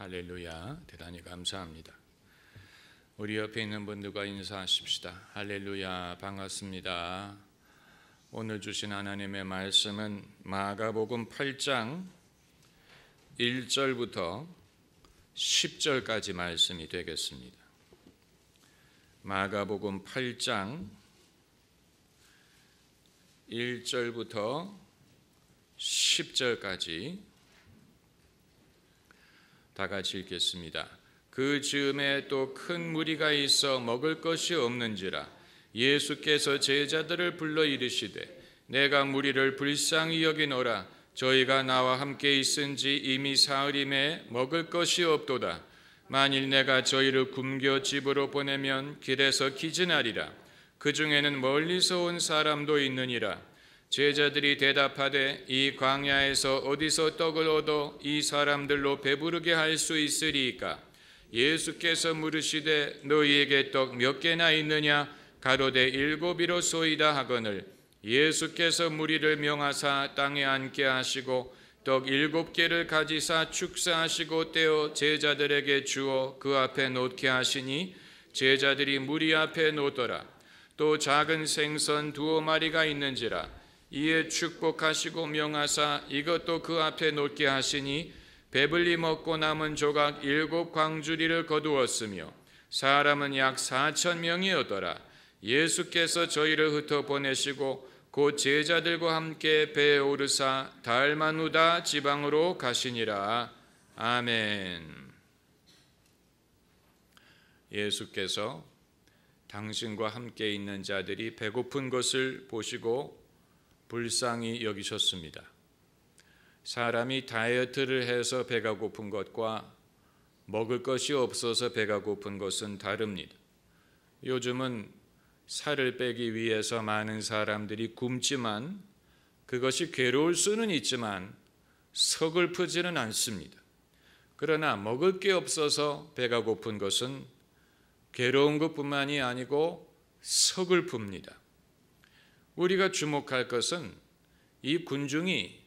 할렐루야. 대단히 감사합니다. 우리 옆에 있는 분들과 인사하십시다. 할렐루야. 반갑습니다. 오늘 주신 하나님의 말씀은 마가복음 8장 1절부터 10절까지 말씀이 되겠습니다. 마가복음 8장 1절부터 10절까지 다 같이 읽겠습니다. 그 즈음에 또 큰 무리가 있어 먹을 것이 없는지라 예수께서 제자들을 불러 이르시되 내가 무리를 불쌍히 여기노라. 저희가 나와 함께 있은지 이미 사흘임에 먹을 것이 없도다. 만일 내가 저희를 굶겨 집으로 보내면 길에서 기진하리라. 그 중에는 멀리서 온 사람도 있느니라. 제자들이 대답하되 이 광야에서 어디서 떡을 얻어 이 사람들로 배부르게 할 수 있으리이까? 예수께서 물으시되 너희에게 떡 몇 개나 있느냐? 가로되 7이로소이다 하거늘 예수께서 무리를 명하사 땅에 앉게 하시고 떡 7개를 가지사 축사하시고 떼어 제자들에게 주어 그 앞에 놓게 하시니 제자들이 무리 앞에 놓더라. 또 작은 생선 2마리가 있는지라 이에 축복하시고 명하사 이것도 그 앞에 놓게 하시니 배불리 먹고 남은 조각 7광주리를 거두었으며 사람은 약 4,000명이었더라. 예수께서 저희를 흩어 보내시고 곧 제자들과 함께 배에 오르사 달마누다 지방으로 가시니라. 아멘. 예수께서 당신과 함께 있는 자들이 배고픈 것을 보시고 불쌍히 여기셨습니다. 사람이 다이어트를 해서 배가 고픈 것과 먹을 것이 없어서 배가 고픈 것은 다릅니다. 요즘은 살을 빼기 위해서 많은 사람들이 굶지만 그것이 괴로울 수는 있지만 서글프지는 않습니다. 그러나 먹을 게 없어서 배가 고픈 것은 괴로운 것뿐만이 아니고 서글픕니다. 우리가 주목할 것은 이 군중이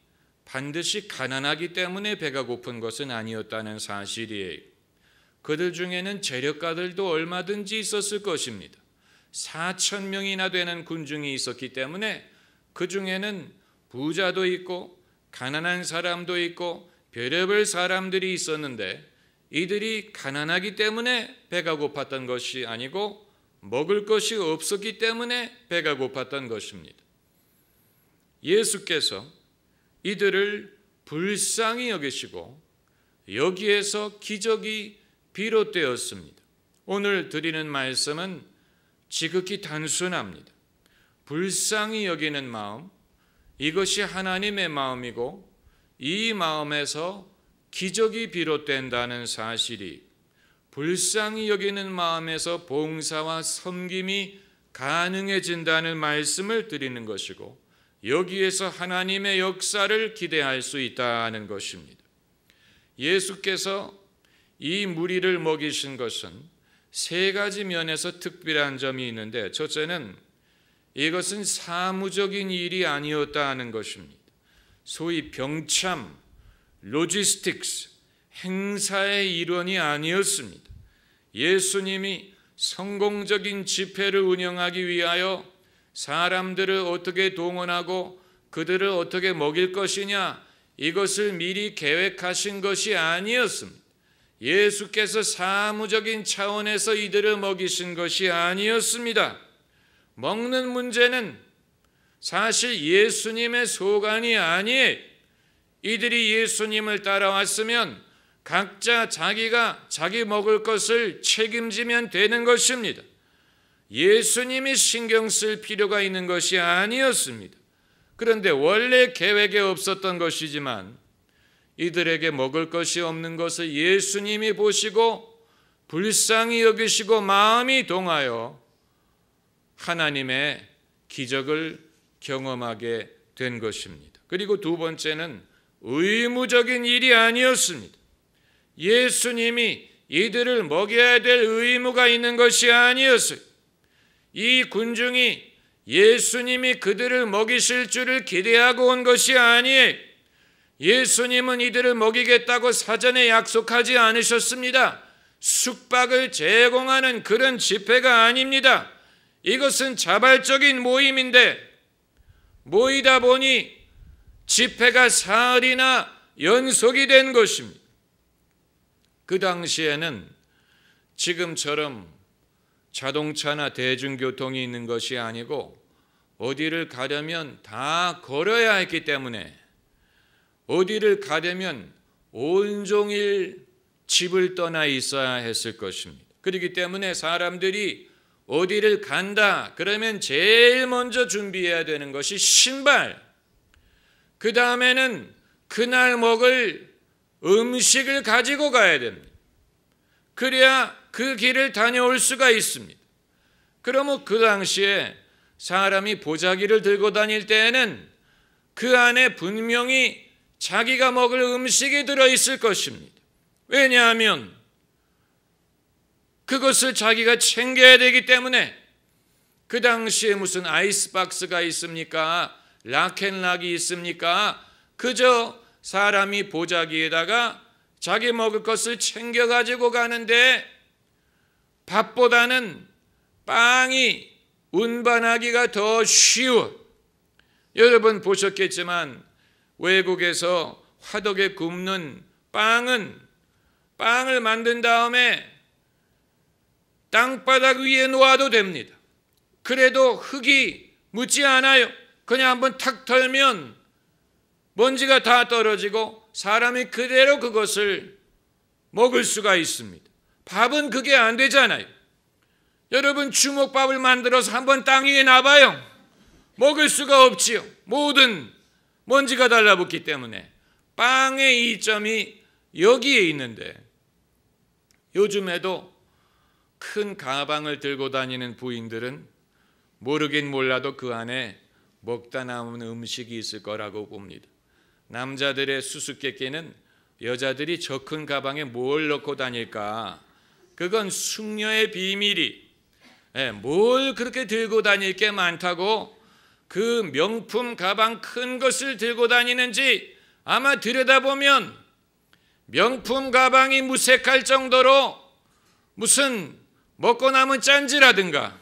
반드시 가난하기 때문에 배가 고픈 것은 아니었다는 사실이에요. 그들 중에는 재력가들도 얼마든지 있었을 것입니다. 4,000명이나 되는 군중이 있었기 때문에 그 중에는 부자도 있고 가난한 사람도 있고 별의별 사람들이 있었는데 이들이 가난하기 때문에 배가 고팠던 것이 아니고 먹을 것이 없었기 때문에 배가 고팠던 것입니다. 예수께서 이들을 불쌍히 여기시고 여기에서 기적이 비롯되었습니다. 오늘 드리는 말씀은 지극히 단순합니다. 불쌍히 여기는 마음, 이것이 하나님의 마음이고 이 마음에서 기적이 비롯된다는 사실이 불쌍히 여기는 마음에서 봉사와 섬김이 가능해진다는 말씀을 드리는 것이고 여기에서 하나님의 역사를 기대할 수 있다는 것입니다. 예수께서 이 무리를 먹이신 것은 3가지 면에서 특별한 점이 있는데 첫째는 이것은 사무적인 일이 아니었다는 것입니다. 소위 병참, 로지스틱스, 행사의 일원이 아니었습니다. 예수님이 성공적인 집회를 운영하기 위하여 사람들을 어떻게 동원하고 그들을 어떻게 먹일 것이냐 이것을 미리 계획하신 것이 아니었습니다. 예수께서 사무적인 차원에서 이들을 먹이신 것이 아니었습니다. 먹는 문제는 사실 예수님의 소관이 아니에요. 이들이 예수님을 따라왔으면 각자 자기가 자기 먹을 것을 책임지면 되는 것입니다. 예수님이 신경 쓸 필요가 있는 것이 아니었습니다. 그런데 원래 계획에 없었던 것이지만 이들에게 먹을 것이 없는 것을 예수님이 보시고 불쌍히 여기시고 마음이 동하여 하나님의 기적을 경험하게 된 것입니다. 그리고 두 번째는 의무적인 일이 아니었습니다. 예수님이 이들을 먹여야 될 의무가 있는 것이 아니었어요. 이 군중이 예수님이 그들을 먹이실 줄을 기대하고 온 것이 아니에요. 예수님은 이들을 먹이겠다고 사전에 약속하지 않으셨습니다. 숙박을 제공하는 그런 집회가 아닙니다. 이것은 자발적인 모임인데 모이다 보니 집회가 사흘이나 연속이 된 것입니다. 그 당시에는 지금처럼 자동차나 대중교통이 있는 것이 아니고 어디를 가려면 다 걸어야 했기 때문에 어디를 가려면 온종일 집을 떠나 있어야 했을 것입니다. 그렇기 때문에 사람들이 어디를 간다 그러면 제일 먼저 준비해야 되는 것이 신발, 그 다음에는 그날 먹을 음식을 가지고 가야 됩니다. 그래야 그 길을 다녀올 수가 있습니다. 그러면 그 당시에 사람이 보자기를 들고 다닐 때에는 그 안에 분명히 자기가 먹을 음식이 들어있을 것입니다. 왜냐하면 그것을 자기가 챙겨야 되기 때문에. 그 당시에 무슨 아이스박스가 있습니까? 락앤락이 있습니까? 그저 사람이 보자기에다가 자기 먹을 것을 챙겨가지고 가는데 밥보다는 빵이 운반하기가 더 쉬워. 여러분 보셨겠지만 외국에서 화덕에 굽는 빵을 만든 다음에 땅바닥 위에 놓아도 됩니다. 그래도 흙이 묻지 않아요. 그냥 한번 탁 털면 먼지가 다 떨어지고 사람이 그대로 그것을 먹을 수가 있습니다. 밥은 그게 안 되잖아요. 여러분 주먹밥을 만들어서 한번 땅 위에 놔봐요. 먹을 수가 없지요. 모든 먼지가 달라붙기 때문에. 빵의 이점이 여기에 있는데 요즘에도 큰 가방을 들고 다니는 부인들은 모르긴 몰라도 그 안에 먹다 남은 음식이 있을 거라고 봅니다. 남자들의 수수께끼는 여자들이 저 큰 가방에 뭘 넣고 다닐까? 그건 숙녀의 비밀이. 뭘 그렇게 들고 다닐 게 많다고 그 명품 가방 큰 것을 들고 다니는지 아마 들여다보면 명품 가방이 무색할 정도로 무슨 먹고 남은 짠지라든가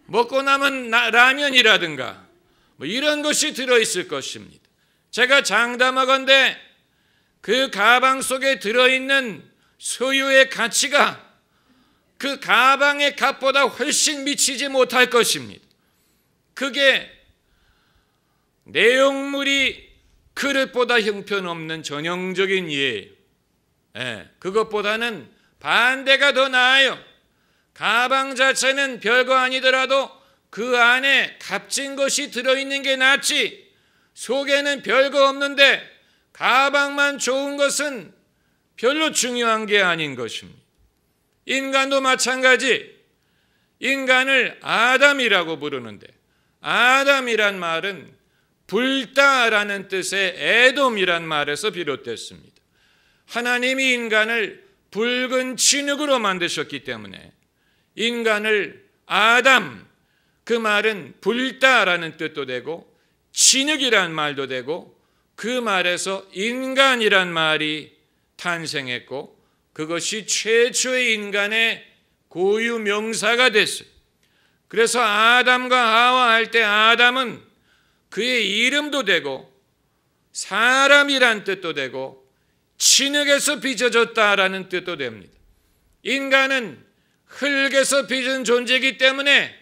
먹고 남은 라면이라든가 뭐 이런 것이 들어있을 것입니다. 제가 장담하건대 그 가방 속에 들어있는 소유의 가치가 그 가방의 값보다 훨씬 미치지 못할 것입니다. 그게 내용물이 그릇보다 형편없는 전형적인 예예요. 그것보다는 반대가 더 나아요. 가방 자체는 별거 아니더라도 그 안에 값진 것이 들어있는 게 낫지, 속에는 별거 없는데 가방만 좋은 것은 별로 중요한 게 아닌 것입니다. 인간도 마찬가지. 인간을 아담이라고 부르는데 아담이란 말은 불다라는 뜻의 에돔이란 말에서 비롯됐습니다. 하나님이 인간을 붉은 진흙으로 만드셨기 때문에 인간을 아담, 그 말은 불다라는 뜻도 되고 진흙이란 말도 되고 그 말에서 인간이란 말이 탄생했고 그것이 최초의 인간의 고유 명사가 됐어요. 그래서 아담과 하와 할 때 아담은 그의 이름도 되고 사람이란 뜻도 되고 진흙에서 빚어졌다라는 뜻도 됩니다. 인간은 흙에서 빚은 존재이기 때문에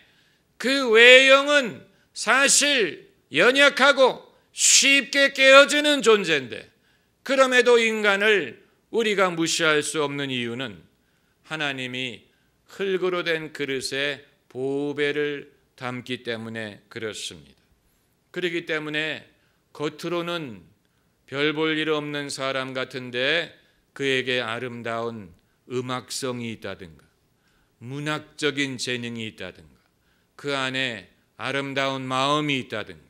그 외형은 사실 연약하고 쉽게 깨어지는 존재인데 그럼에도 인간을 우리가 무시할 수 없는 이유는 하나님이 흙으로 된 그릇에 보배를 담기 때문에 그렇습니다. 그렇기 때문에 겉으로는 별 볼 일 없는 사람 같은데 그에게 아름다운 음악성이 있다든가 문학적인 재능이 있다든가 그 안에 아름다운 마음이 있다든가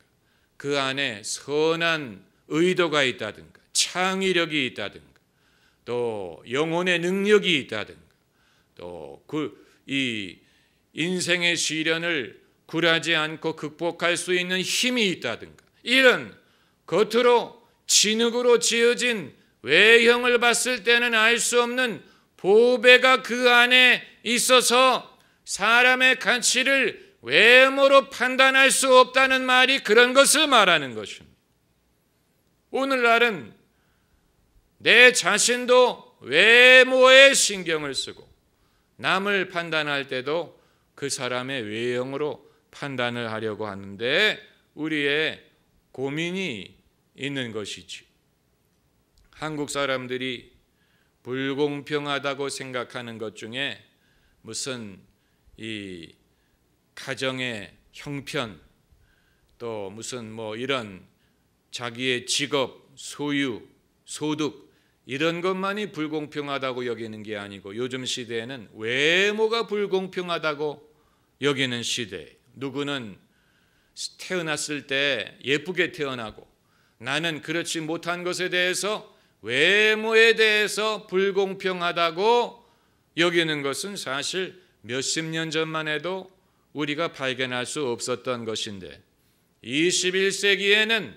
그 안에 선한 의도가 있다든가 창의력이 있다든가 또 영혼의 능력이 있다든가 또 이 인생의 시련을 굴하지 않고 극복할 수 있는 힘이 있다든가 이런 겉으로 진흙으로 지어진 외형을 봤을 때는 알 수 없는 보배가 그 안에 있어서 사람의 가치를 외모로 판단할 수 없다는 말이 그런 것을 말하는 것입니다. 오늘날은 내 자신도 외모에 신경을 쓰고 남을 판단할 때도 그 사람의 외형으로 판단을 하려고 하는데 우리의 고민이 있는 것이지. 한국 사람들이 불공평하다고 생각하는 것 중에 무슨 이 가정의 형편, 또 무슨 이런 자기의 직업, 소유, 소득 이런 것만이 불공평하다고 여기는 게 아니고 요즘 시대에는 외모가 불공평하다고 여기는 시대예요. 누구는 태어났을 때 예쁘게 태어나고 나는 그렇지 못한 것에 대해서 외모에 대해서 불공평하다고 여기는 것은 사실 몇십 년 전만 해도 우리가 발견할 수 없었던 것인데 21세기에는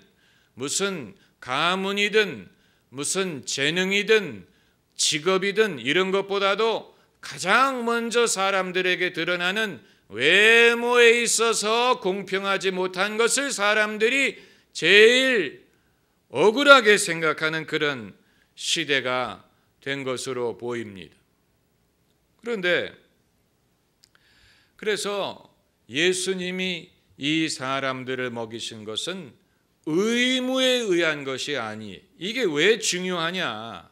무슨 가문이든 무슨 재능이든 직업이든 이런 것보다도 가장 먼저 사람들에게 드러나는 외모에 있어서 공평하지 못한 것을 사람들이 제일 억울하게 생각하는 그런 시대가 된 것으로 보입니다. 그래서 예수님이 이 사람들을 먹이신 것은 의무에 의한 것이 아니에요. 이게 왜 중요하냐?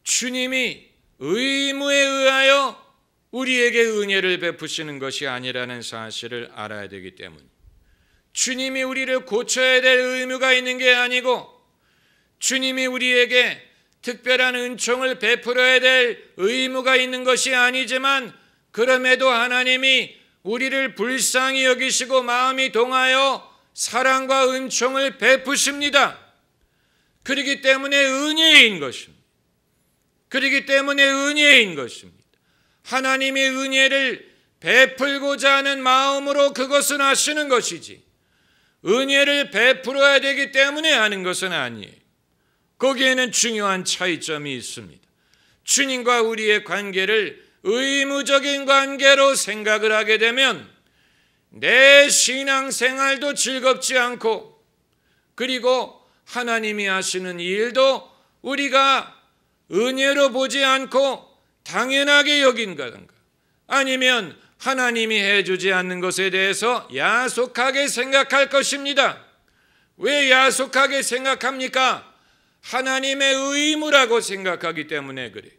주님이 의무에 의하여 우리에게 은혜를 베푸시는 것이 아니라는 사실을 알아야 되기 때문에 주님이 우리를 고쳐야 될 의무가 있는 게 아니고 주님이 우리에게 특별한 은총을 베풀어야 될 의무가 있는 것이 아니지만 그럼에도 하나님이 우리를 불쌍히 여기시고 마음이 동하여 사랑과 은총을 베푸십니다. 그렇기 때문에 은혜인 것입니다. 그렇기 때문에 은혜인 것입니다. 하나님의 은혜를 베풀고자 하는 마음으로 그것은 하시는 것이지 은혜를 베풀어야 되기 때문에 하는 것은 아니에요. 거기에는 중요한 차이점이 있습니다. 주님과 우리의 관계를 의무적인 관계로 생각을 하게 되면 내 신앙생활도 즐겁지 않고 그리고 하나님이 하시는 일도 우리가 은혜로 보지 않고 당연하게 여긴다든가 아니면 하나님이 해주지 않는 것에 대해서 야속하게 생각할 것입니다. 왜 야속하게 생각합니까? 하나님의 의무라고 생각하기 때문에 그래요.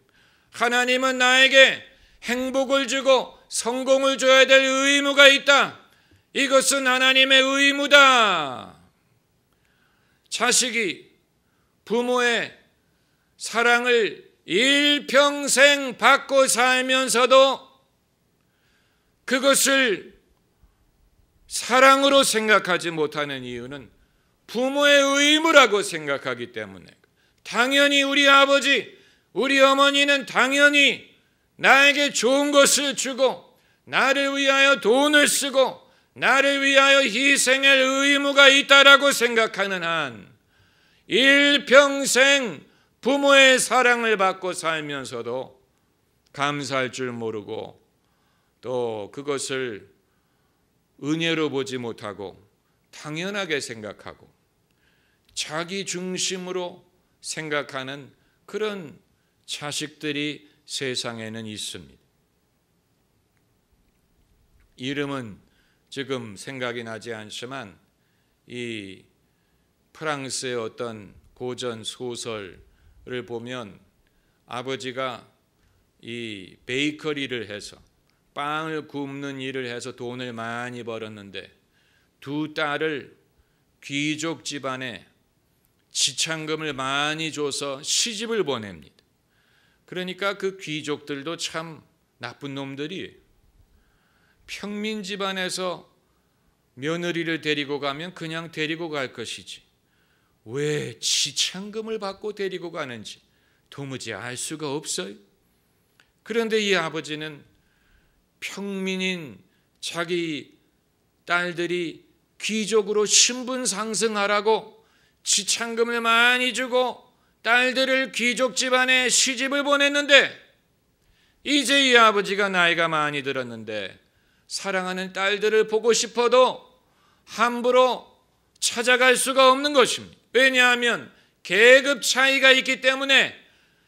하나님은 나에게 행복을 주고 성공을 줘야 될 의무가 있다. 이것은 하나님의 의무다. 자식이 부모의 사랑을 일평생 받고 살면서도 그것을 사랑으로 생각하지 못하는 이유는 부모의 의무라고 생각하기 때문에 당연히 우리 아버지, 우리 어머니는 당연히 나에게 좋은 것을 주고 나를 위하여 돈을 쓰고 나를 위하여 희생할 의무가 있다라고 생각하는 한 일평생 부모의 사랑을 받고 살면서도 감사할 줄 모르고 또 그것을 은혜로 보지 못하고 당연하게 생각하고 자기 중심으로 생각하는 그런 자식들이 세상에는 있습니다. 이름은 지금 생각이 나지 않지만 이 프랑스의 어떤 고전 소설을 보면 아버지가 이 베이커리를 해서 빵을 굽는 일을 해서 돈을 많이 벌었는데 두 딸을 귀족 집안에 지참금을 많이 줘서 시집을 보냅니다. 그러니까 그 귀족들도 참 나쁜 놈들이 평민 집안에서 며느리를 데리고 가면 그냥 데리고 갈 것이지 왜 지참금을 받고 데리고 가는지 도무지 알 수가 없어요. 그런데 이 아버지는 평민인 자기 딸들이 귀족으로 신분 상승하라고 지참금을 많이 주고 딸들을 귀족 집안에 시집을 보냈는데 이제 이 아버지가 나이가 많이 들었는데 사랑하는 딸들을 보고 싶어도 함부로 찾아갈 수가 없는 것입니다. 왜냐하면 계급 차이가 있기 때문에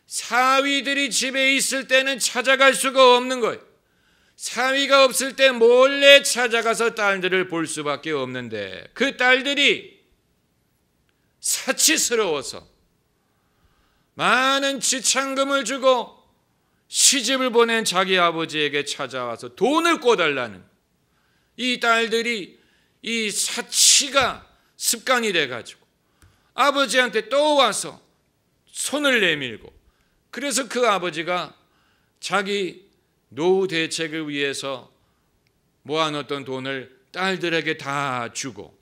사위들이 집에 있을 때는 찾아갈 수가 없는 거예요. 사위가 없을 때 몰래 찾아가서 딸들을 볼 수밖에 없는데 그 딸들이 사치스러워서 많은 지참금을 주고 시집을 보낸 자기 아버지에게 찾아와서 돈을 꿔달라는, 이 딸들이 이 사치가 습관이 돼가지고 아버지한테 또 와서 손을 내밀고, 그래서 그 아버지가 자기 노후 대책을 위해서 모아놓던 돈을 딸들에게 다 주고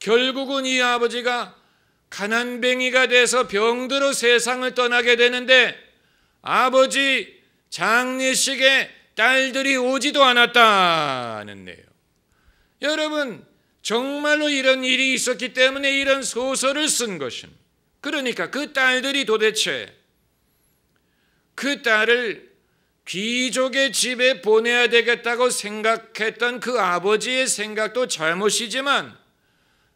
결국은 이 아버지가 가난뱅이가 돼서 병들어 세상을 떠나게 되는데 아버지 장례식에 딸들이 오지도 않았다는 내용. 여러분, 정말로 이런 일이 있었기 때문에 이런 소설을 쓴 것입니다. 그러니까 그 딸들이 도대체 그 딸을 귀족의 집에 보내야 되겠다고 생각했던 그 아버지의 생각도 잘못이지만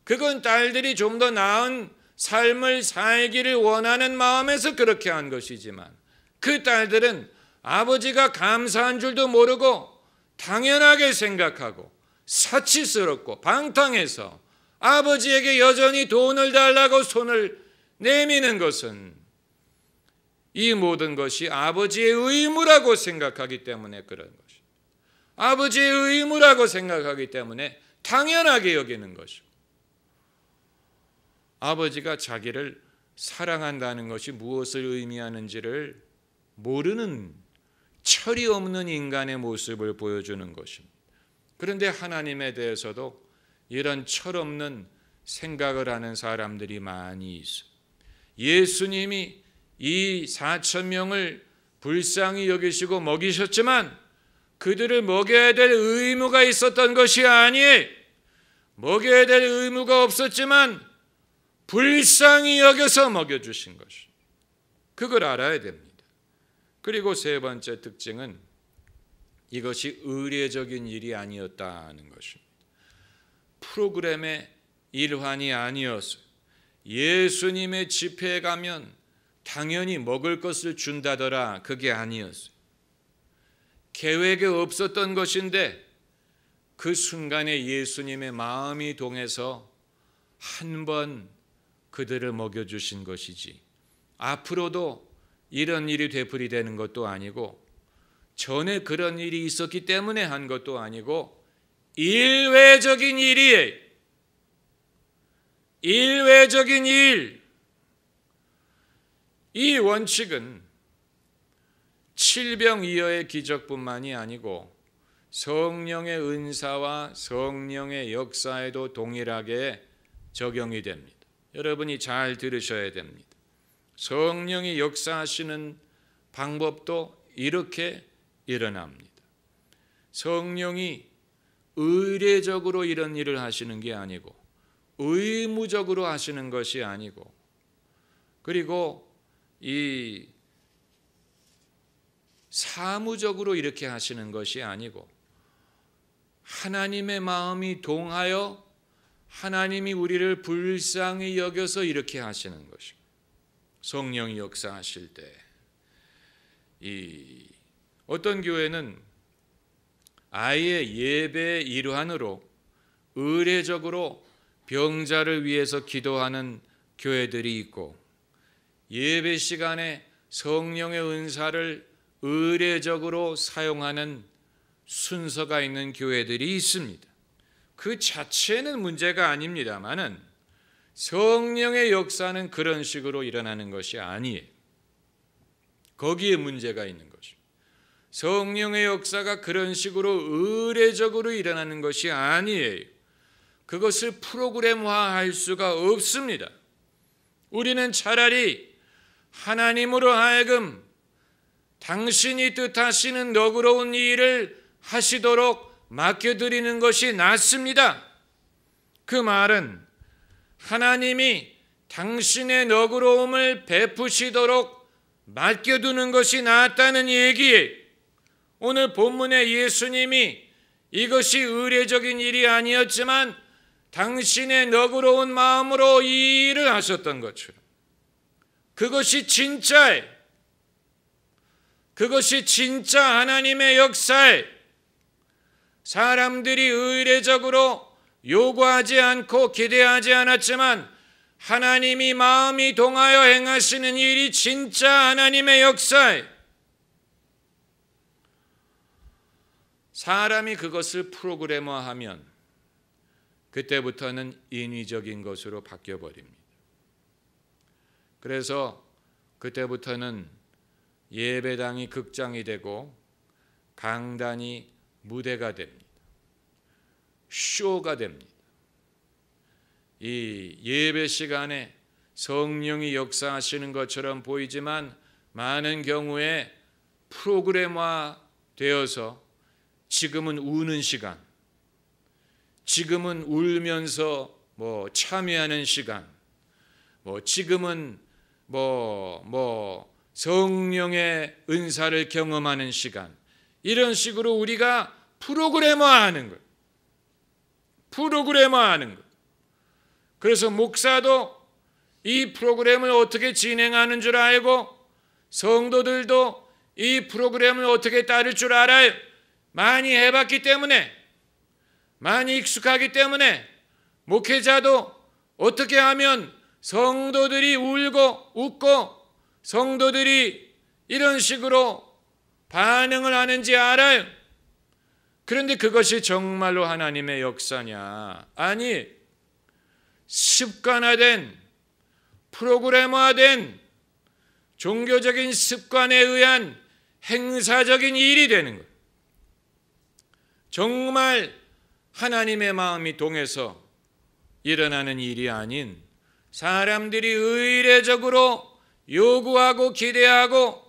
그건 딸들이 좀 더 나은 삶을 살기를 원하는 마음에서 그렇게 한 것이지만 그 딸들은 아버지가 감사한 줄도 모르고 당연하게 생각하고 사치스럽고 방탕해서 아버지에게 여전히 돈을 달라고 손을 내미는 것은 이 모든 것이 아버지의 의무라고 생각하기 때문에 그런 것입니다. 아버지의 의무라고 생각하기 때문에 당연하게 여기는 것이고, 아버지가 자기를 사랑한다는 것이 무엇을 의미하는지를 모르는 철이 없는 인간의 모습을 보여주는 것입니다. 그런데 하나님에 대해서도 이런 철없는 생각을 하는 사람들이 많이 있어요. 예수님이 이 4,000명을 불쌍히 여기시고 먹이셨지만 그들을 먹여야 될 의무가 있었던 것이 아니에요. 먹여야 될 의무가 없었지만 불쌍히 여겨서 먹여주신 것입니다. 그걸 알아야 됩니다. 그리고 세 번째 특징은 이것이 의례적인 일이 아니었다는 것입니다. 프로그램의 일환이 아니었어요. 예수님의 집회에 가면 당연히 먹을 것을 준다더라, 그게 아니었어요. 계획에 없었던 것인데 그 순간에 예수님의 마음이 동해서 한 번 그들을 먹여주신 것이지 앞으로도 이런 일이 되풀이되는 것도 아니고 전에 그런 일이 있었기 때문에 한 것도 아니고 일회적인 일이에요. 일회적인 일. 이 원칙은 칠병이어의 기적뿐만이 아니고 성령의 은사와 성령의 역사에도 동일하게 적용이 됩니다. 여러분이 잘 들으셔야 됩니다. 성령이 역사하시는 방법도 이렇게 일어납니다. 성령이 의례적으로 이런 일을 하시는 게 아니고 의무적으로 하시는 것이 아니고, 그리고 이 사무적으로 이렇게 하시는 것이 아니고 하나님의 마음이 동하여 하나님이 우리를 불쌍히 여겨서 이렇게 하시는 것입니다. 성령이 역사하실 때 이 어떤 교회는 아예 예배의 일환으로 의례적으로 병자를 위해서 기도하는 교회들이 있고, 예배 시간에 성령의 은사를 의례적으로 사용하는 순서가 있는 교회들이 있습니다. 그 자체는 문제가 아닙니다만은 성령의 역사는 그런 식으로 일어나는 것이 아니에요. 거기에 문제가 있는 것입니다. 성령의 역사가 그런 식으로 의례적으로 일어나는 것이 아니에요. 그것을 프로그램화할 수가 없습니다. 우리는 차라리 하나님으로 하여금 당신이 뜻하시는 너그러운 일을 하시도록 맡겨드리는 것이 낫습니다. 그 말은 하나님이 당신의 너그러움을 베푸시도록 맡겨두는 것이 낫다는 얘기에 오늘 본문에 예수님이 이것이 의례적인 일이 아니었지만 당신의 너그러운 마음으로 이 일을 하셨던 것처럼 그것이 진짜 하나님의 역사에 사람들이 의례적으로 요구하지 않고 기대하지 않았지만 하나님이 마음이 동하여 행하시는 일이 진짜 하나님의 역사에 사람이 그것을 프로그래머하면 그때부터는 인위적인 것으로 바뀌어버립니다. 그래서 그때부터는 예배당이 극장이 되고 강단이 무대가 됩니다. 쇼가 됩니다. 이 예배 시간에 성령이 역사하시는 것처럼 보이지만 많은 경우에 프로그램화 되어서 지금은 우는 시간, 지금은 울면서 참여하는 시간, 지금은 성령의 은사를 경험하는 시간, 이런 식으로 우리가 프로그래머하는 거예요. 프로그래머하는 거예요. 그래서 목사도 이 프로그램을 어떻게 진행하는 줄 알고 성도들도 이 프로그램을 어떻게 따를 줄 알아요. 많이 해봤기 때문에, 많이 익숙하기 때문에 목회자도 어떻게 하면 성도들이 울고 웃고 성도들이 이런 식으로 반응을 하는지 알아요. 그런데 그것이 정말로 하나님의 역사냐? 아니, 습관화된, 프로그래머화된 종교적인 습관에 의한 행사적인 일이 되는 거예요. 정말 하나님의 마음이 동해서 일어나는 일이 아닌 사람들이 의례적으로 요구하고 기대하고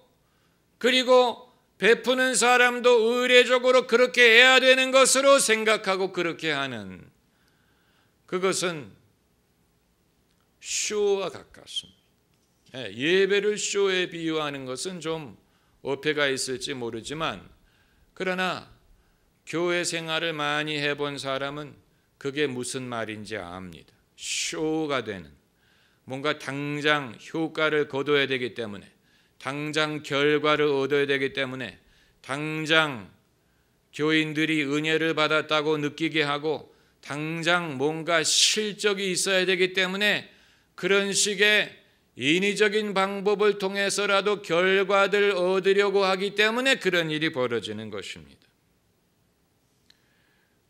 그리고 베푸는 사람도 의례적으로 그렇게 해야 되는 것으로 생각하고 그렇게 하는, 그것은 쇼와 가깝습니다. 예배를 쇼에 비유하는 것은 좀 어폐가 있을지 모르지만 그러나 교회 생활을 많이 해본 사람은 그게 무슨 말인지 압니다. 쇼가 되는, 뭔가 당장 효과를 거둬야 되기 때문에, 당장 결과를 얻어야 되기 때문에, 당장 교인들이 은혜를 받았다고 느끼게 하고 당장 뭔가 실적이 있어야 되기 때문에 그런 식의 인위적인 방법을 통해서라도 결과를 얻으려고 하기 때문에 그런 일이 벌어지는 것입니다.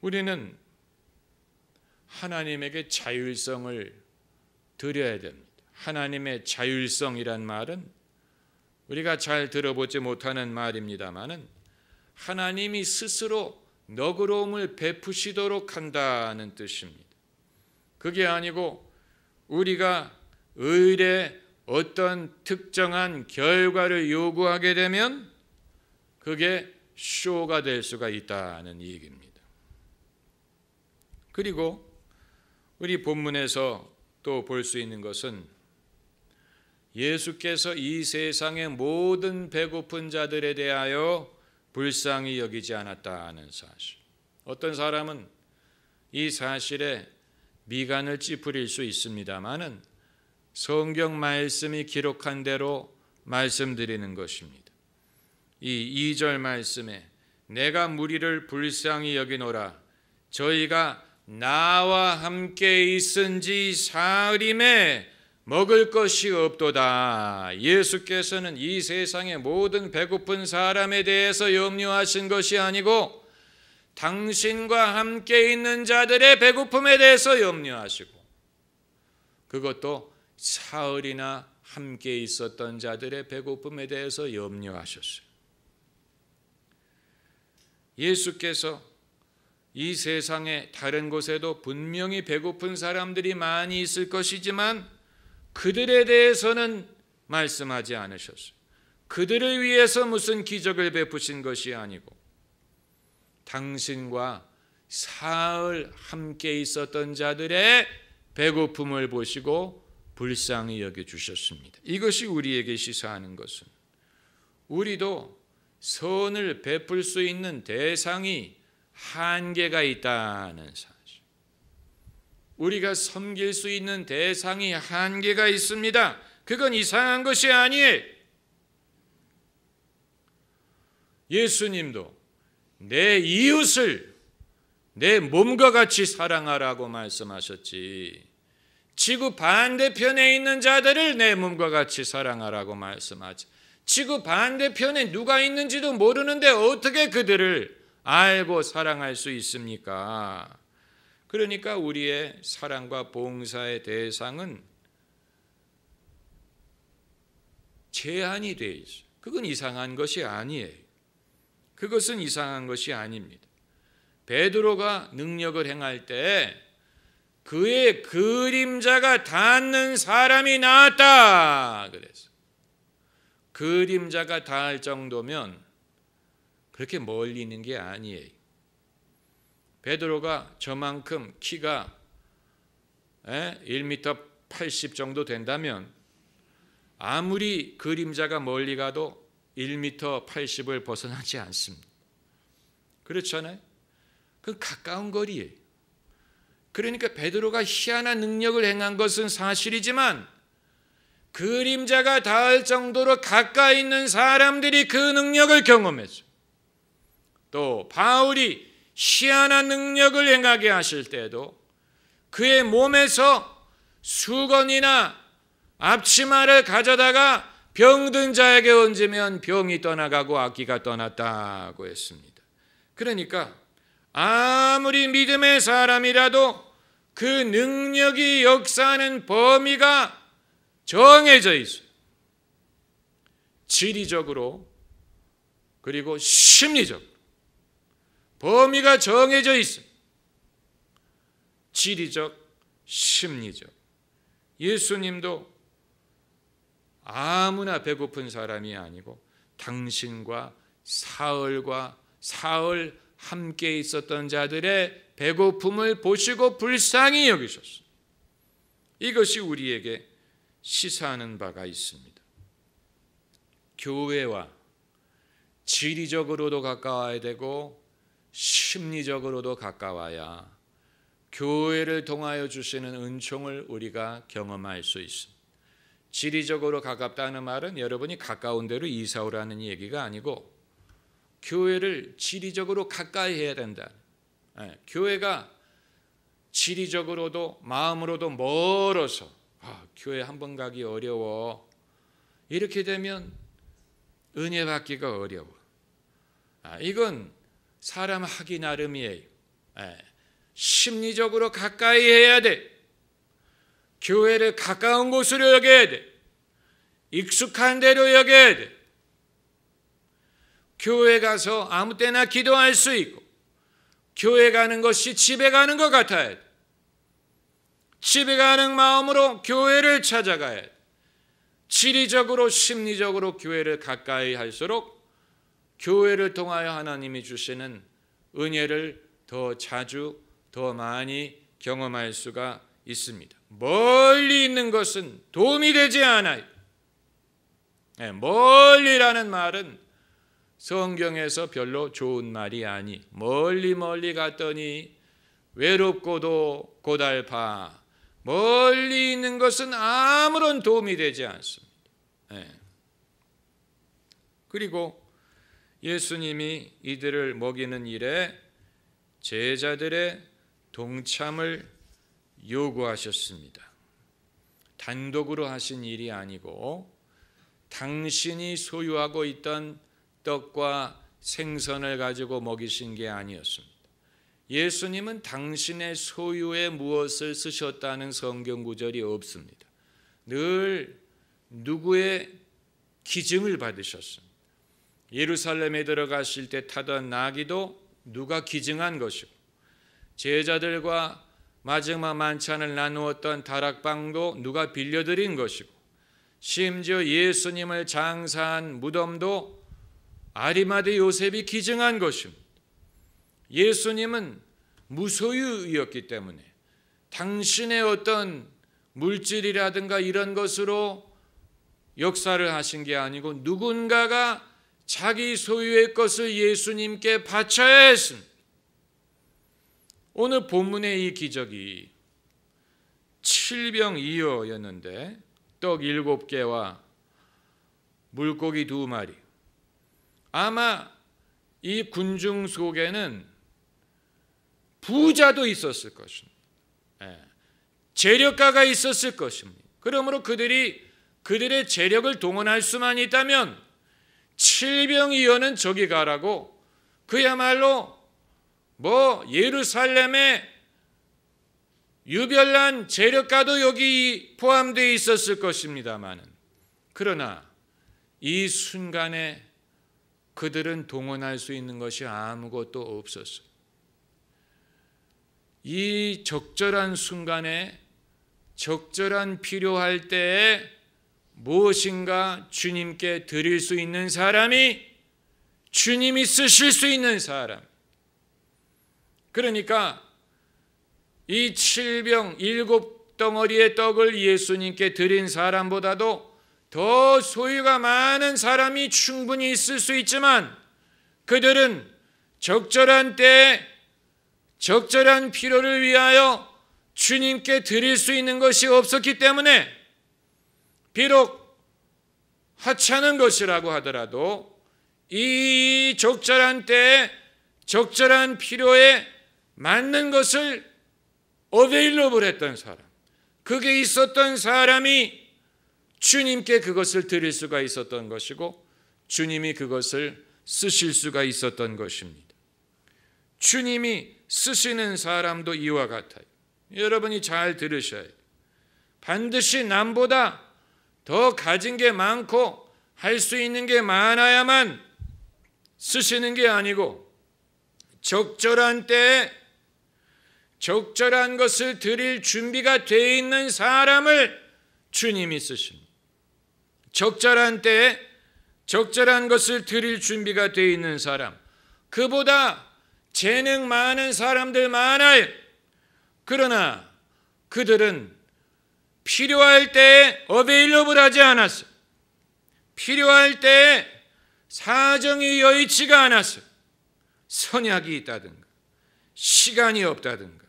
우리는 하나님에게 자율성을 드려야 됩니다. 하나님의 자율성이란 말은 우리가 잘 들어보지 못하는 말입니다마는 하나님이 스스로 너그러움을 베푸시도록 한다는 뜻입니다. 그게 아니고 우리가 의례 어떤 특정한 결과를 요구하게 되면 그게 쇼가 될 수가 있다는 얘기입니다. 그리고 우리 본문에서 또 볼 수 있는 것은 예수께서 이 세상의 모든 배고픈 자들에 대하여 불쌍히 여기지 않았다는 사실. 어떤 사람은 이 사실에 미간을 찌푸릴 수 있습니다마는 성경 말씀이 기록한 대로 말씀드리는 것입니다. 이 2절 말씀에 내가 무리를 불쌍히 여기노라 저희가 나와 함께 있은지 사흘임에 먹을 것이 없도다. 예수께서는 이 세상의 모든 배고픈 사람에 대해서 염려하신 것이 아니고 당신과 함께 있는 자들의 배고픔에 대해서 염려하시고 그것도 사흘이나 함께 있었던 자들의 배고픔에 대해서 염려하셨어요. 예수께서 이 세상의 다른 곳에도 분명히 배고픈 사람들이 많이 있을 것이지만 그들에 대해서는 말씀하지 않으셨어요. 그들을 위해서 무슨 기적을 베푸신 것이 아니고 당신과 사흘 함께 있었던 자들의 배고픔을 보시고 불쌍히 여겨주셨습니다. 이것이 우리에게 시사하는 것은 우리도 선을 베풀 수 있는 대상이 한계가 있다는 사실. 우리가 섬길 수 있는 대상이 한계가 있습니다. 그건 이상한 것이 아니에요. 예수님도 내 이웃을 내 몸과 같이 사랑하라고 말씀하셨지, 지구 반대편에 있는 자들을 내 몸과 같이 사랑하라고 말씀하지, 지구 반대편에 누가 있는지도 모르는데 어떻게 그들을 알고 사랑할 수 있습니까? 그러니까 우리의 사랑과 봉사의 대상은 제한이 되어 있어요. 그건 이상한 것이 아니에요. 그것은 이상한 것이 아닙니다. 베드로가 능력을 행할 때 그의 그림자가 닿는 사람이 나왔다 그랬어요. 그림자가 닿을 정도면 그렇게 멀리 있는 게 아니에요. 베드로가 저만큼 키가 1m 80 정도 된다면 아무리 그림자가 멀리 가도 1m 80을 벗어나지 않습니다. 그렇잖아요? 그 가까운 거리예요. 그러니까 베드로가 희한한 능력을 행한 것은 사실이지만 그림자가 닿을 정도로 가까이 있는 사람들이 그 능력을 경험했어요. 또 바울이 희한한 능력을 행하게 하실 때도 그의 몸에서 수건이나 앞치마를 가져다가 병든 자에게 얹으면 병이 떠나가고 악기가 떠났다고 했습니다. 그러니까 아무리 믿음의 사람이라도 그 능력이 역사하는 범위가 정해져 있어요. 지리적으로 그리고 심리적으로 범위가 정해져 있어요. 지리적, 심리적. 예수님도 아무나 배고픈 사람이 아니고 당신과 사흘 함께 있었던 자들의 배고픔을 보시고 불쌍히 여기셨어요. 이것이 우리에게 시사하는 바가 있습니다. 교회와 지리적으로도 가까워야 되고 심리적으로도 가까워야 교회를 통하여 주시는 은총을 우리가 경험할 수 있습니다. 지리적으로 가깝다는 말은 여러분이 가까운 데로 이사 오라는 얘기가 아니고 교회를 지리적으로 가까이 해야 된다. 교회가 지리적으로도 마음으로도 멀어서 교회 한 번 가기 어려워. 이렇게 되면 은혜 받기가 어려워. 이건 사람 하기 나름이에요. 심리적으로 가까이 해야 돼. 교회를 가까운 곳으로 여겨야 돼. 익숙한 데로 여겨야 돼. 교회 가서 아무 때나 기도할 수 있고 교회 가는 것이 집에 가는 것 같아야 돼. 집에 가는 마음으로 교회를 찾아가야 돼. 지리적으로 심리적으로 교회를 가까이 할수록 교회를 통하여 하나님이 주시는 은혜를 더 자주 더 많이 경험할 수가 있습니다. 멀리 있는 것은 도움이 되지 않아요. 멀리라는 말은 성경에서 별로 좋은 말이 아니. 멀리 갔더니 외롭고도 고달파. 멀리 있는 것은 아무런 도움이 되지 않습니다. 그리고 예수님이 이들을 먹이는 일에 제자들의 동참을 요구하셨습니다. 단독으로 하신 일이 아니고 당신이 소유하고 있던 떡과 생선을 가지고 먹이신 게 아니었습니다. 예수님은 당신의 소유에 무엇을 쓰셨다는 성경 구절이 없습니다. 늘 누구의 기증을 받으셨습니다. 예루살렘에 들어가실 때 타던 나귀도 누가 기증한 것이고 제자들과 마지막 만찬을 나누었던 다락방도 누가 빌려드린 것이고 심지어 예수님을 장사한 무덤도 아리마대 요셉이 기증한 것입니다. 예수님은 무소유였기 때문에 당신의 어떤 물질이라든가 이런 것으로 역사를 하신 게 아니고 누군가가 자기 소유의 것을 예수님께 바쳐야 했습니다. 오늘 본문의 이 기적이 7병2여였는데 떡 7개와 물고기 2마리. 아마 이 군중 속에는 부자도 있었을 것입니다. 재력가가 있었을 것입니다. 그러므로 그들의 재력을 동원할 수만 있다면 7병이어는 저기 가라고 그야말로 예루살렘의 유별난 재력가도 여기 포함되어 있었을 것입니다마는, 그러나 이 순간에 그들은 동원할 수 있는 것이 아무것도 없었어요. 이 적절한 순간에 적절한 필요할 때에 무엇인가 주님께 드릴 수 있는 사람이 주님이 쓰실 수 있는 사람. 그러니까 이 7병 7덩어리의 떡을 예수님께 드린 사람보다도 더 소유가 많은 사람이 충분히 있을 수 있지만 그들은 적절한 때에 적절한 필요를 위하여 주님께 드릴 수 있는 것이 없었기 때문에 비록 하찮은 것이라고 하더라도 이 적절한 때에 적절한 필요에 맞는 것을 어베일러블 했던 사람, 그게 있었던 사람이 주님께 그것을 드릴 수가 있었던 것이고 주님이 그것을 쓰실 수가 있었던 것입니다. 주님이 쓰시는 사람도 이와 같아요. 여러분이 잘 들으셔야 돼요. 반드시 남보다 더 가진 게 많고 할 수 있는 게 많아야만 쓰시는 게 아니고 적절한 때에 적절한 것을 드릴 준비가 되어 있는 사람을 주님이 쓰십니다. 적절한 때에 적절한 것을 드릴 준비가 되어 있는 사람, 그보다 재능 많은 사람들 많아요. 그러나 그들은 필요할 때에 어베일러블하지 않았어요. 필요할 때에 사정이 여의치가 않았어요. 선약이 있다든가 시간이 없다든가.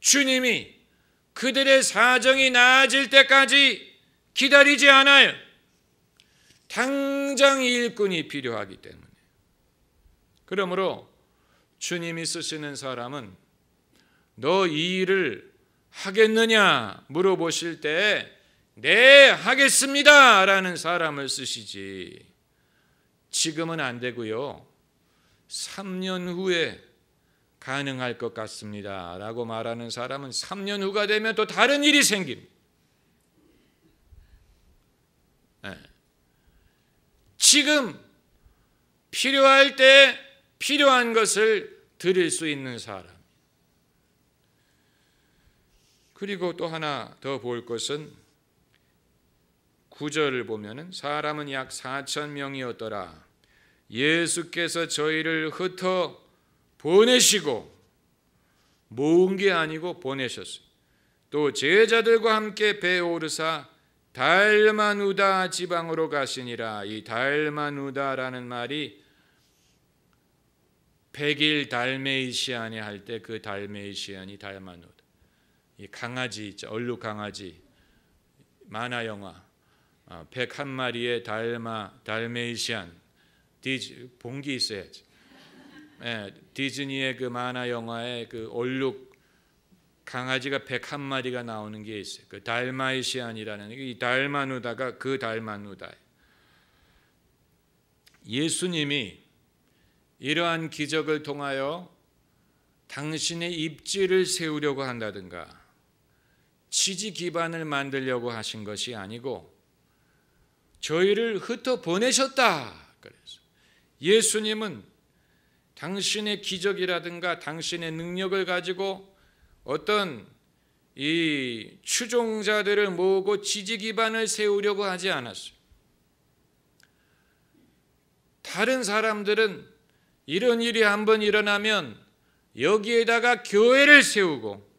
주님이 그들의 사정이 나아질 때까지 기다리지 않아요. 당장 일꾼이 필요하기 때문에. 그러므로 주님이 쓰시는 사람은 너 이 일을 하겠느냐 물어보실 때 네, 하겠습니다 라는 사람을 쓰시지, 지금은 안 되고요 3년 후에 가능할 것 같습니다 라고 말하는 사람은 3년 후가 되면 또 다른 일이 생깁니다. 지금 필요할 때 필요한 것을 드릴 수 있는 사람. 그리고 또 하나 더 볼 것은 9절을 보면은 사람은 약 4,000명이었더라. 예수께서 저희를 흩어 보내시고, 모은 게 아니고 보내셨어요. 또 제자들과 함께 배에 오르사 달마누다 지방으로 가시니라. 이 달마누다라는 말이 백일 달메이시안에 할 때 그 달메이시안이 달마누다. 이 강아지 있죠, 얼룩 강아지, 만화 영화 101마리의 달메이시안, 본게 있어야지. 디즈니의 그 만화 영화에 그 얼룩 강아지가 101마리가 나오는 게 있어요. 그 달마이시안이라는, 이 달마누다가 그 달마누다예요. 예수님이 이러한 기적을 통하여 당신의 입지를 세우려고 한다든가 지지 기반을 만들려고 하신 것이 아니고 저희를 흩어 보내셨다. 그래서 예수님은 당신의 기적이라든가 당신의 능력을 가지고 어떤 이 추종자들을 모으고 지지 기반을 세우려고 하지 않았어요. 다른 사람들은 이런 일이 한번 일어나면 여기에다가 교회를 세우고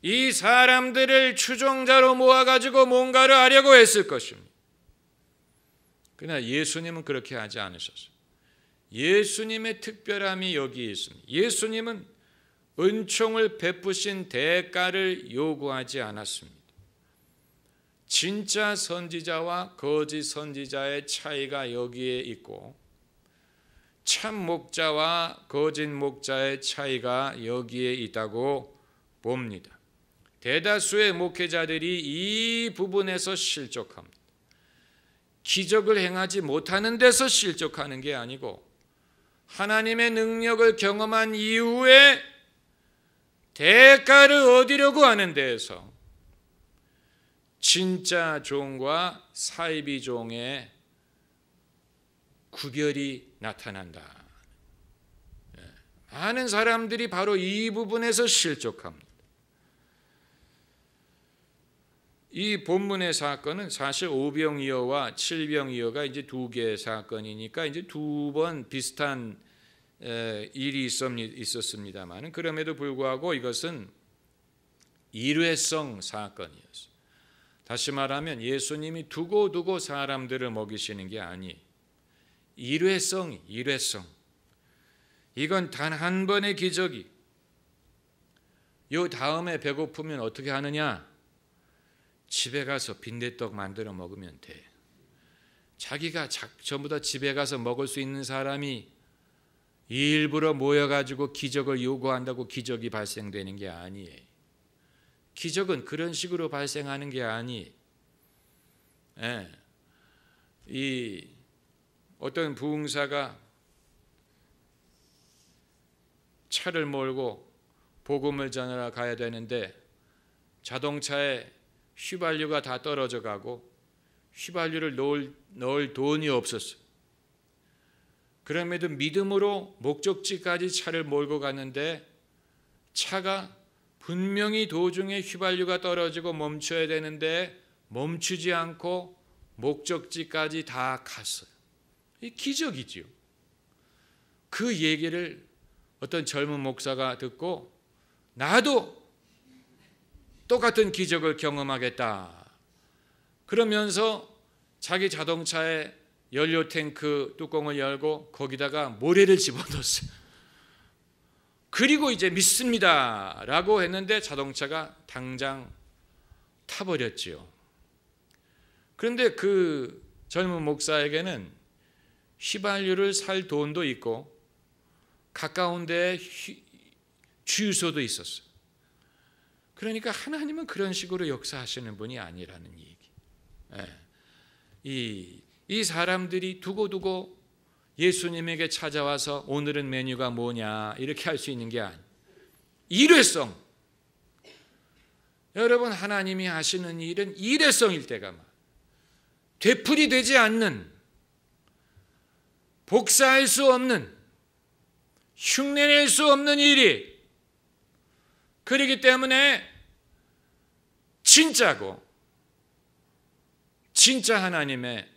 이 사람들을 추종자로 모아가지고 뭔가를 하려고 했을 것입니다. 그러나 예수님은 그렇게 하지 않으셨어요. 예수님의 특별함이 여기 있습니다. 예수님은 은총을 베푸신 대가를 요구하지 않았습니다. 진짜 선지자와 거짓 선지자의 차이가 여기에 있고 참 목자와 거짓 목자의 차이가 여기에 있다고 봅니다. 대다수의 목회자들이 이 부분에서 실족합니다. 기적을 행하지 못하는 데서 실족하는 게 아니고 하나님의 능력을 경험한 이후에 대가를 얻으려고 하는 데에서 진짜 종과 사이비 종의 구별이 나타난다. 많은 사람들이 바로 이 부분에서 실족합니다. 이 본문의 사건은 사실 오병이어와 칠병이어가 이제 두 개의 사건이니까 이제 두 번 비슷한 일이 있었습니다만 그럼에도 불구하고 이것은 일회성 사건이었어요. 다시 말하면 예수님이 두고두고 사람들을 먹이시는 게 아니 일회성. 이건 단 한 번의 기적이. 요 다음에 배고프면 어떻게 하느냐? 집에 가서 빈대떡 만들어 먹으면 돼. 자기가 전부 다 집에 가서 먹을 수 있는 사람이 일부러 모여가지고 기적을 요구한다고 기적이 발생되는 게 아니에요. 기적은 그런 식으로 발생하는 게 아니에요. 이 어떤 부흥사가 차를 몰고 복음을 전하러 가야 되는데 자동차에 휘발유가 다 떨어져 가고 휘발유를 넣을 돈이 없었어요. 그럼에도 믿음으로 목적지까지 차를 몰고 갔는데 차가 분명히 도중에 휘발유가 떨어지고 멈춰야 되는데 멈추지 않고 목적지까지 다 갔어요. 이 기적이지요. 그 얘기를 어떤 젊은 목사가 듣고 나도 똑같은 기적을 경험하겠다. 그러면서 자기 자동차에 연료 탱크 뚜껑을 열고 거기다가 모래를 집어넣었어요. 그리고 이제 믿습니다 라고 했는데 자동차가 당장 타버렸지요. 그런데 그 젊은 목사에게는 휘발유를 살 돈도 있고 가까운 데에 주유소도 있었어요. 그러니까 하나님은 그런 식으로 역사하시는 분이 아니라는 얘기. 이 사람들이 두고두고 예수님에게 찾아와서 오늘은 메뉴가 뭐냐 이렇게 할 수 있는 게 아니에요. 일회성. 여러분 하나님이 하시는 일은 일회성일 때가 많아요. 되풀이되지 않는, 복사할 수 없는, 흉내낼 수 없는 일이 그렇기 때문에 진짜고 진짜 하나님의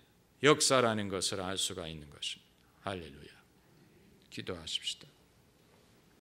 역사라는 것을 알 수가 있는 것입니다. 할렐루야. 기도하십시다.